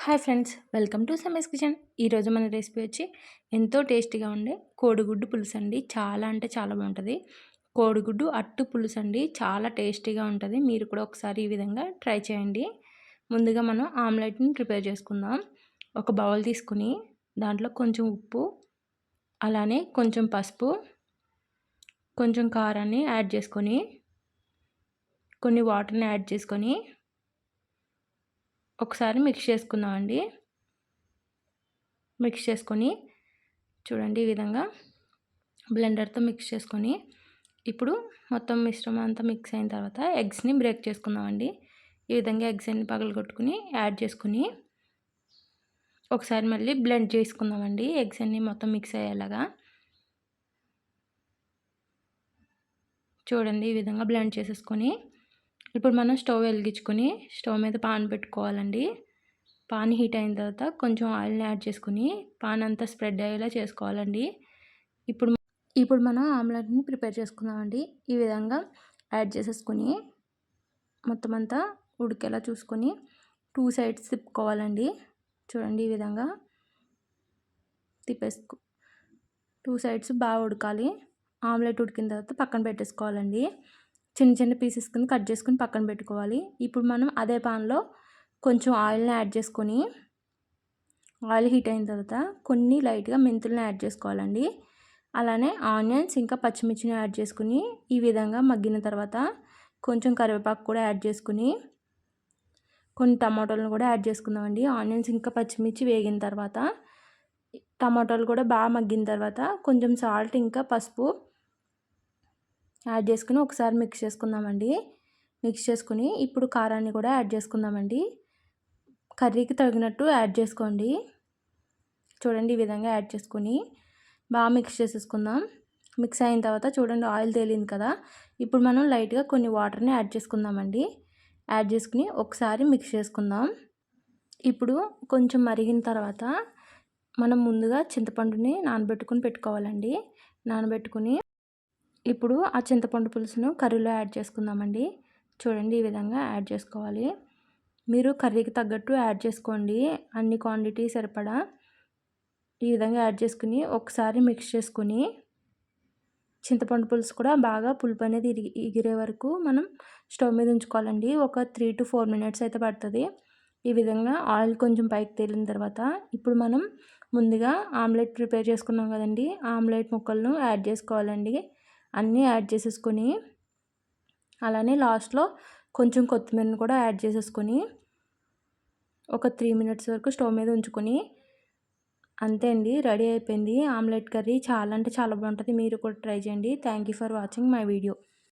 Hi friends, welcome to Sami's kitchen. ఈరోజు మన recipe వచ్చి ఎంతో టేస్టీగా ఉండే కోడిగుడ్డు పులుసు అండి. చాలా అంటే చాలా బాగుంటుంది. కోడిగుడ్డు అట్టు పులుసు అండి, చాలా టేస్టీగా ఉంటుంది. మీరు కూడా ఒకసారి ఈ విధంగా ట్రై చేయండి. ముందుగా మనం ఆమ్లెట్ని ప్రిపేర్ చేసుకుందాం. ఒక బౌల్ తీసుకుని దాంట్లో కొంచెం ఉప్పు, అలానే కొంచెం పసుపు, కొంచెం కారాన్ని యాడ్ చేసుకొని, కొన్ని వాటర్ని యాడ్ చేసుకొని ఒకసారి మిక్స్ చేసుకుందామండి. మిక్స్ చేసుకొని చూడండి, ఈ విధంగా బ్లెండర్తో మిక్స్ చేసుకొని ఇప్పుడు మొత్తం మిశ్రమం అంతా మిక్స్ అయిన తర్వాత ఎగ్స్ని బ్రేక్ చేసుకుందామండి. ఈ విధంగా ఎగ్స్ అన్ని పగలగొట్టుకుని యాడ్ చేసుకుని ఒకసారి మళ్ళీ బ్లెండ్ చేసుకుందామండి. ఎగ్స్ అన్ని మొత్తం మిక్స్ అయ్యేలాగా చూడండి, ఈ విధంగా బ్లెండ్ చేసేసుకొని ఇప్పుడు మనం స్టవ్ వెలిగించుకొని స్టవ్ మీద పాన్ పెట్టుకోవాలండి. పాన్ హీట్ అయిన తర్వాత కొంచెం ఆయిల్ని యాడ్ చేసుకుని పాన్ అంతా స్ప్రెడ్ అయ్యేలా చేసుకోవాలండి. ఇప్పుడు మనం ఆమ్లెట్ని ప్రిపేర్ చేసుకుందామండి. ఈ విధంగా యాడ్ చేసేసుకొని మొత్తం అంతా ఉడికేలా చూసుకొని 2 సైడ్స్ తిప్పుకోవాలండి. చూడండి, ఈ విధంగా 2 సైడ్స్ బాగా ఉడకాలి. ఆమ్లెట్ ఉడికిన తర్వాత పక్కన పెట్టేసుకోవాలండి. చిన్న చిన్న పీసెస్ కింద కట్ చేసుకుని పక్కన పెట్టుకోవాలి. ఇప్పుడు మనం అదే పాన్లో కొంచెం ఆయిల్ని యాడ్ చేసుకొని ఆయిల్ హీట్ అయిన తర్వాత కొన్ని లైట్గా మెంతులను యాడ్ చేసుకోవాలండి. అలానే ఆనియన్స్ ఇంకా పచ్చిమిర్చిని యాడ్ చేసుకుని ఈ విధంగా మగ్గిన తర్వాత కొంచెం కరివేపాకు కూడా యాడ్ చేసుకుని కొన్ని టమాటోలను కూడా యాడ్ చేసుకుందామండి. ఆనియన్స్ ఇంకా పచ్చిమిర్చి వేగిన తర్వాత టమాటోలు కూడా బాగా మగ్గిన తర్వాత కొంచెం సాల్ట్ ఇంకా పసుపు యాడ్ చేసుకుని ఒకసారి మిక్స్ చేసుకుందామండి. మిక్స్ చేసుకుని ఇప్పుడు కారాన్ని కూడా యాడ్ చేసుకుందామండి. కర్రీకి తగినట్టు యాడ్ చేసుకోండి. చూడండి, ఈ విధంగా యాడ్ చేసుకొని బాగా మిక్స్ చేసేసుకుందాం. మిక్స్ అయిన తర్వాత చూడండి, ఆయిల్ తేలింది కదా. ఇప్పుడు మనం లైట్గా కొన్ని వాటర్ని యాడ్ చేసుకుందామండి. యాడ్ చేసుకుని ఒకసారి మిక్స్ చేసుకుందాం. ఇప్పుడు కొంచెం మరిగిన తర్వాత మనం ముందుగా చింతపండుని నానబెట్టుకుని పెట్టుకోవాలండి. నానబెట్టుకుని ఇప్పుడు ఆ చింతపండు పులుసును కర్రీలో యాడ్ చేసుకుందామండి. చూడండి, ఈ విధంగా యాడ్ చేసుకోవాలి. మీరు కర్రీకి తగ్గట్టు యాడ్ చేసుకోండి, అన్ని క్వాంటిటీ సరిపడా. ఈ విధంగా యాడ్ చేసుకుని ఒకసారి మిక్స్ చేసుకుని చింతపండు పులుసు కూడా బాగా పులుపు అనేది ఎగిరే వరకు మనం స్టవ్ మీద ఉంచుకోవాలండి. ఒక 3 to 4 minutes అయితే పడుతుంది. ఈ విధంగా ఆయిల్ కొంచెం పైకి తేలిన తర్వాత ఇప్పుడు మనం ముందుగా ఆమ్లెట్ ప్రిపేర్ చేసుకున్నాం కదండి, ఆమ్లెట్ ముక్కలను యాడ్ చేసుకోవాలండి. అన్నీ యాడ్ చేసేసుకొని అలానే లాస్ట్లో కొంచెం కొత్తిమీరని కూడా యాడ్ చేసేసుకొని ఒక 3 minutes వరకు స్టవ్ మీద ఉంచుకొని అంతే అండి, రెడీ అయిపోయింది ఆమ్లెట్ కర్రీ. చాలా అంటే చాలా బాగుంటుంది. మీరు కూడా ట్రై చేయండి. Thank you for watching my video.